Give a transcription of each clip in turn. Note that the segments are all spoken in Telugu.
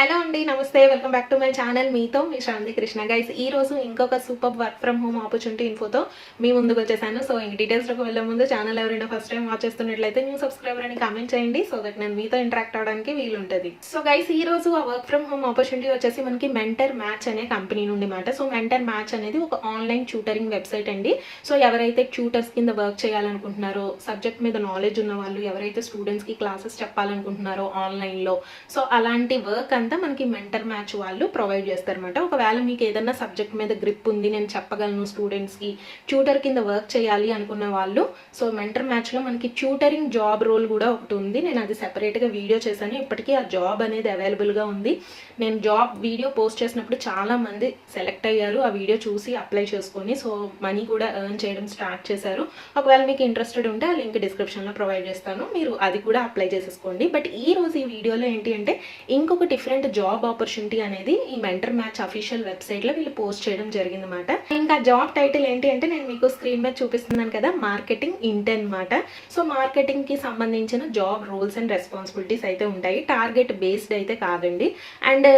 హలో అండి, నమస్తే. Welcome back to my channel మీతో మీ శ్రావంతికృష్ణ. గైస్, ఈ రోజు ఇంకొక super work from home opportunity ఇన్ఫోతో మీ ముందుకు వచ్చేసాను. సో ఇంక డీటెయిల్స్లోకి వెళ్ళే ముందు ఛానల్ ఎవరైనా ఫస్ట్ టైం వాచ్ చేస్తున్నట్లయితే న్యూ సబ్స్క్రైబర్ అని కామెంట్ చేయండి, సో దట్ నేను మీతో ఇంటరాక్ట్ అవడానికి వీలుంటుంది. సో గైస్, ఈ రోజు ఆ వర్క్ ఫ్రమ్ హోమ్ ఆపర్చునిటీ వచ్చేసి మనకి మెంటర్ మ్యాచ్ అనే కంపెనీ నుండి మాట. సో మెంటర్ మ్యాచ్ అనేది ఒక ఆన్లైన్ ట్యూటరింగ్ వెబ్సైట్ అండి. సో ఎవరైతే ట్యూటర్స్ కింద వర్క్ చేయాలనుకుంటున్నారో, సబ్జెక్ట్ మీద నాలెడ్జ్ ఉన్న వాళ్ళు, ఎవరైతే స్టూడెంట్స్కి క్లాసెస్ చెప్పాలనుకుంటున్నారో ఆన్లైన్లో, సో అలాంటి వర్క్ అంతా మనకి మెంటర్ మ్యాచ్ వాళ్ళు ప్రొవైడ్ చేస్తారన్నమాట. ఒకవేళ మీకు ఏదైనా సబ్జెక్ట్ మీద గ్రిప్ ఉంది, నేను చెప్పగలను స్టూడెంట్స్కి, ట్యూటర్ కింద వర్క్ చేయాలి అనుకున్న వాళ్ళు, సో మెంటర్ మ్యాచ్లో మనకి ట్యూటరింగ్ జాబ్ రోల్ కూడా ఒకటి ఉంది. నేను అది సెపరేట్గా వీడియో చేశాను. ఇప్పటికీ ఆ జాబ్ అనేది అవైలబుల్గా ఉంది. నేను జాబ్ వీడియో పోస్ట్ చేసినప్పుడు చాలామంది సెలెక్ట్ అయ్యారు. ఆ వీడియో చూసి అప్లై చేసుకొని సో మనీ కూడా ఎర్న్ చేయడం స్టార్ట్ చేశారు. ఒకవేళ మీకు ఇంట్రెస్టెడ్ ఉంటే ఆ లింక్ డిస్క్రిప్షన్లో ప్రొవైడ్ చేస్తాను, మీరు అది కూడా అప్లై చేసేసుకోండి. బట్ ఈ రోజు ఈ వీడియోలో ఏంటి అంటే ఇంకొక డిఫరెంట్ జాబ్ ఆపర్చునిటీ అనేది ఈ మెంటర్ మ్యాచ్ అఫీషియల్ వెబ్సైట్లో వీళ్ళు పోస్ట్ చేయడం జరిగిందన్నమాట. ఇంకా జాబ్ టైటిల్ ఏంటి అంటే నేను మీకు స్క్రీన్ మీద చూపిస్తున్నాను కదా, మార్కెటింగ్ ఇంటర్న్ అన్నమాట. సో మార్కెటింగ్కి సంబంధించిన జాబ్ రోల్స్ అండ్ రెస్పాన్సిబిలిటీస్ అయితే ఉంటాయి. టార్గెట్ బేస్డ్ అయితే కాదండి. అండ్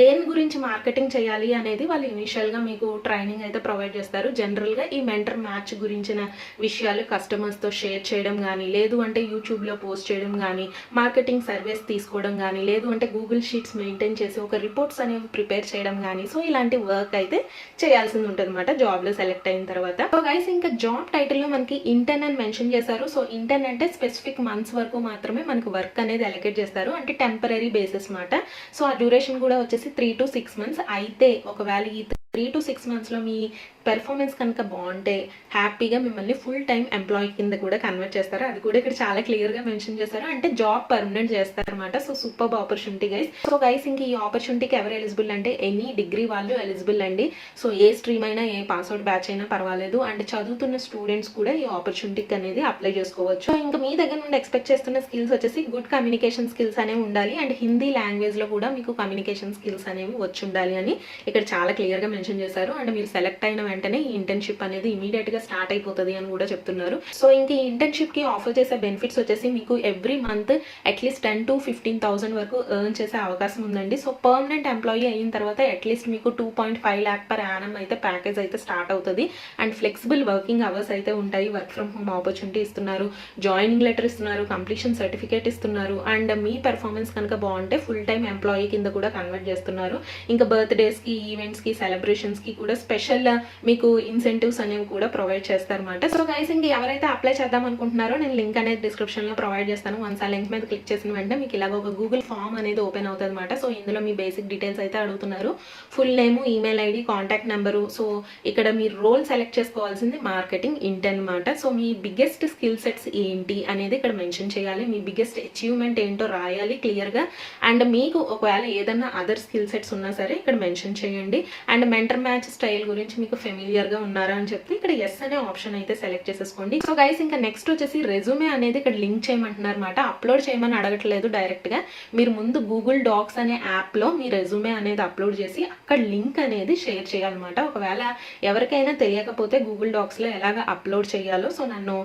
దేని గురించి మార్కెటింగ్ చేయాలి అనేది వాళ్ళు ఇనిషియల్గా మీకు ట్రైనింగ్ అయితే ప్రొవైడ్ చేస్తారు. జనరల్గా ఈ మెంటర్ మ్యాచ్ గురించిన విషయాలు కస్టమర్స్తో షేర్ చేయడం కానీ, లేదు అంటే యూట్యూబ్లో పోస్ట్ చేయడం కానీ, మార్కెటింగ్ సర్వీస్ తీసుకోవడం కానీ, లేదు అంటే గూగుల్ షీట్స్ మెయింటైన్ చేసి ఒక రిపోర్ట్స్ అనేవి ప్రిపేర్ చేయడం కానీ, సో ఇలాంటి వర్క్ అయితే చేయాల్సింది ఉంటుంది అనమాట జాబ్లో సెలెక్ట్ అయిన తర్వాత. సో గైస్, ఇంకా జాబ్ టైటిల్లో మనకి ఇంటర్న్ అని మెన్షన్ చేశారు. సో ఇంటర్న్ అంటే స్పెసిఫిక్ మంత్స్ వరకు మాత్రమే మనకు వర్క్ అనేది అలొకేట్ చేస్తారు, అంటే టెంపరీ బేసిస్ మాట. సో ఆ డ్యూరేషన్ కూడా వచ్చేసి 3 to 6 months. అయితే ఒకవేళ ఈ 3 to 6 monthsలో మీ పెర్ఫార్మెన్స్ కనుక బాగుంటే హ్యాపీగా మిమ్మల్ని ఫుల్ టైం ఎంప్లాయీ కింద కూడా కన్వర్ట్ చేస్తారు. అది కూడా ఇక్కడ చాలా క్లియర్గా మెన్షన్ చేస్తారు, అంటే జాబ్ పర్మనెంట్ చేస్తారనమాట. So super opportunity guys. So guys, ఇంక ఈ ఆపర్చునిటీకి ఎవరు ఎలిజిబుల్ అంటే ఎనీ డిగ్రీ వాళ్ళు ఎలిజిబుల్ అండి. సో ఏ స్ట్రీమ్ అయినా, ఏ పాస్అవుట్ బ్యాచ్ అయినా పర్వాలేదు. అండ్ చదువుతున్న స్టూడెంట్స్ కూడా ఈ ఆపర్చునిటీకి అనేది అప్లై చేసుకోవచ్చు. సో ఇంకా మీ దగ్గర నుండి ఎక్స్పెక్ట్ చేస్తున్న స్కిల్స్ వచ్చేసి గుడ్ కమ్యూనికేషన్ స్కిల్స్ అనేవి ఉండాలి, అండ్ హిందీ లాంగ్వేజ్లో కూడా మీకు కమ్యూనికేషన్ స్కిల్స్ అనేవి వచ్చి ఉండాలి అని ఇక్కడ చాలా క్లియర్గా మెన్షన్ చేశారు. అండ్ మీరు సెలెక్ట్ అయిన వెంటనే ఈ ఇంటర్న్షిప్ అనేది ఇమీడియట్ గా స్టార్ట్ అయిపోతుంది అని కూడా చెప్తున్నారు. సో ఇంకా ఈ ఇంటర్న్షిప్ కి ఆఫర్ చేసే బెనిఫిట్స్ వచ్చేసి మీకు ఎవ్రీ మంత్ అట్లీస్ట్ 10 to 15,000 వరకు ఎర్న్ చేసే అవకాశం ఉందండి. సో పర్మనెంట్ ఎంప్లాయీ అయిన తర్వాత అట్లీస్ట్ మీకు 2.5 lakh per annum అయితే ప్యాకేజ్ అయితే స్టార్ట్ అవుతుంది. అండ్ ఫ్లెక్సిబుల్ వర్కింగ్ అవర్స్ అయితే ఉంటాయి. వర్క్ ఫ్రమ్ హోమ్ ఆపర్చునిటీ ఇస్తున్నారు, జాయినింగ్ లెటర్ ఇస్తున్నారు, కంప్లీషన్ సర్టిఫికేట్ ఇస్తున్నారు. అండ్ మీ పెర్ఫార్మెన్స్ కనుక బాగుంటే ఫుల్ టైం ఎంప్లాయీ కింద కూడా కన్వర్ట్ చేస్తున్నారు. ఇంకా బర్త్డేస్ కి, ఈవెంట్స్ కి, సెలబ్రేషన్స్ కి కూడా స్పెషల్ మీకు ఇన్సెంటివ్స్ అనేవి కూడా ప్రొవైడ్ చేస్తారన్నమాట. సో గైస్, ఇంక ఎవరైతే అప్లై చేద్దాం అనుకుంటున్నారో నేను లింక్ అనేది డిస్క్రిప్షన్ లో ప్రొవైడ్ చేస్తాను. వన్స్ ఆ లింక్ మీద క్లిక్ చేసిన వెంటనే మీకు ఇలాగ ఒక గూగుల్ ఫామ్ అనేది ఓపెన్ అవుతుంది అనమాట. సో ఇందులో మీ బేసిక్ డీటెయిల్స్ అయితే అడుగుతున్నారు, full name, email ID, contact number. So ఇక్కడ మీరు రోల్ సెలెక్ట్ చేసుకోవాల్సింది మార్కెటింగ్ ఇంటర్న్ అనమాట. సో మీ బిగ్గెస్ట్ స్కిల్ సెట్స్ ఏంటి అనేది ఇక్కడ మెన్షన్ చేయాలి, మీ బిగ్గెస్ట్ అచీవ్మెంట్ ఏంటో రాయాలి క్లియర్గా. అండ్ మీకు ఒకవేళ ఏదైనా అదర్ స్కిల్ సెట్స్ ఉన్నా సరే ఇక్కడ మెన్షన్ చేయండి. అండ్ మెంటర్ మ్యాచ్ స్టైల్ గురించి మీకు ఫెమిలియర్ గా ఉన్నారా అని చెప్తే ఇక్కడ ఎస్ అనే ఆప్షన్ అయితే సెలెక్ట్ చేసేసుకోండి. సో గైస్, ఇంకా నెక్స్ట్ వచ్చేసి రెజ్యూమే అనేది ఇక్కడ లింక్ చేయమంటున్నారు అనమాట. అప్లోడ్ చేయమని అడగట్లేదు డైరెక్ట్ గా, మీరు ముందు గూగుల్ డాక్స్ అనే యాప్ లో మీ రెజ్యూమే అనేది అప్లోడ్ చేసి అక్కడ లింక్ అనేది షేర్ చేయాలన్నమాట. ఒకవేళ ఎవరికైనా తెలియకపోతే గూగుల్ డాక్స్ లో ఎలాగ అప్లోడ్ చేయాలో సో నన్ను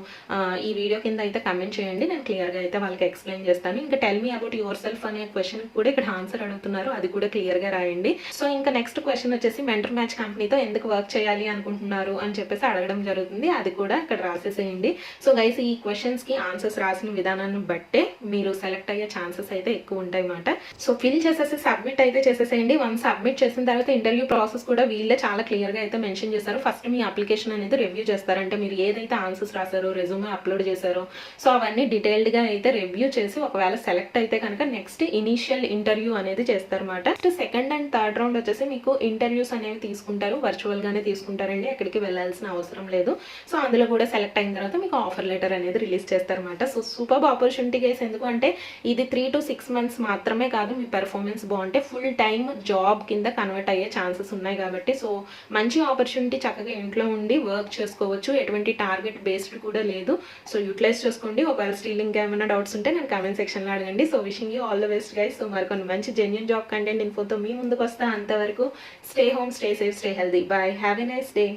ఈ వీడియో కింద అయితే కమెంట్ చేయండి, నేను క్లియర్ గా అయితే వాళ్ళకి ఎక్స్ప్లెయిన్ చేస్తాను. ఇంకా tell me about your self అనే క్వశ్చన్ కూడా ఇక్కడ ఆన్సర్ అడుగుతున్నారు, అది కూడా క్లియర్ గా రాయండి. సో ఇంకా నెక్స్ట్ క్వశ్చన్ వచ్చేసి మెంటర్ మ్యాచ్ కంపెనీతో ఎందుకు వర్క్ చేయాలి అనుకుంటున్నారు అని చెప్పేసి అడగడం జరుగుతుంది, అది కూడా ఇక్కడ రాసేసేయండి. సో గైస్, ఈ క్వశ్చన్స్ కి ఆన్సర్స్ రాసిన విధానాన్ని బట్టే మీరు సెలెక్ట్ అయ్యే ఛాన్సెస్ అయితే ఎక్కువ ఉంటాయి అన్నమాట. సో ఫిల్ చేసేసి సబ్మిట్ అయితే చేసేసేయండి. వన్స్ సబ్మిట్ చేసిన తర్వాత ఇంటర్వ్యూ ప్రాసెస్ కూడా వీళ్ళే చాలా క్లియర్ గా అయితే మెన్షన్ చేస్తారు. ఫస్ట్ మీ అప్లికేషన్ అనేది రివ్యూ చేస్తారు, అంటే మీరు ఏదైతే ఆన్సర్స్ రాసారో, రెజ్యూమే అప్లోడ్ చేశారో, సో అవన్నీ డీటెయిల్డ్ గా అయితే రివ్యూ చేసి ఒకవేళ సెలెక్ట్ అయితే కనుక నెక్స్ట్ ఇనిషియల్ ఇంటర్వ్యూ అనేది చేస్తారన్నమాట. సెకండ్ అండ్ థర్డ్ రౌండ్ వచ్చేసి మీకు ఇంటర్వ్యూస్ అనేవి తీసుకుంటారు, వర్చువల్ గానే తీసుకుంటారండి, ఎక్కడికి వెళ్ళాల్సిన అవసరం లేదు. సో అందులో కూడా సెలెక్ట్ అయిన తర్వాత మీకు ఆఫర్ లెటర్ అనేది రిలీజ్ చేస్తారన్నమాట. So super opportunity guys. ఎందుకు అంటే ఇది 3 to 6 months మాత్రమే కాదు, మీ పెర్ఫార్మెన్స్ బాగుంటే ఫుల్ టైం జాబ్ కింద కన్వర్ట్ అయ్యే ఛాన్సెస్ ఉన్నాయి కాబట్టి సో మంచి ఆపర్చునిటీ. చక్కగా ఇంట్లో ఉండి వర్క్ చేసుకోవచ్చు, ఎటువంటి టార్గెట్ బేస్డ్ కూడా లేదు. సో యూటిలైజ్ చేసుకోండి. ఒకవేళ స్టిల్ ఇంకా ఏమైనా డౌట్స్ ఉంటే నేను కామెంట్ సెక్షన్ లో అడగండి. So wishing you all the best guys. So మరికొన్ని మంచి జెన్యూన్ జాబ్ కంటెంట్ ఇన్ఫోతో మీ ముందుకు వస్తా. అంతవరకు stay home, stay safe, stay healthy. Bye, have a nice day.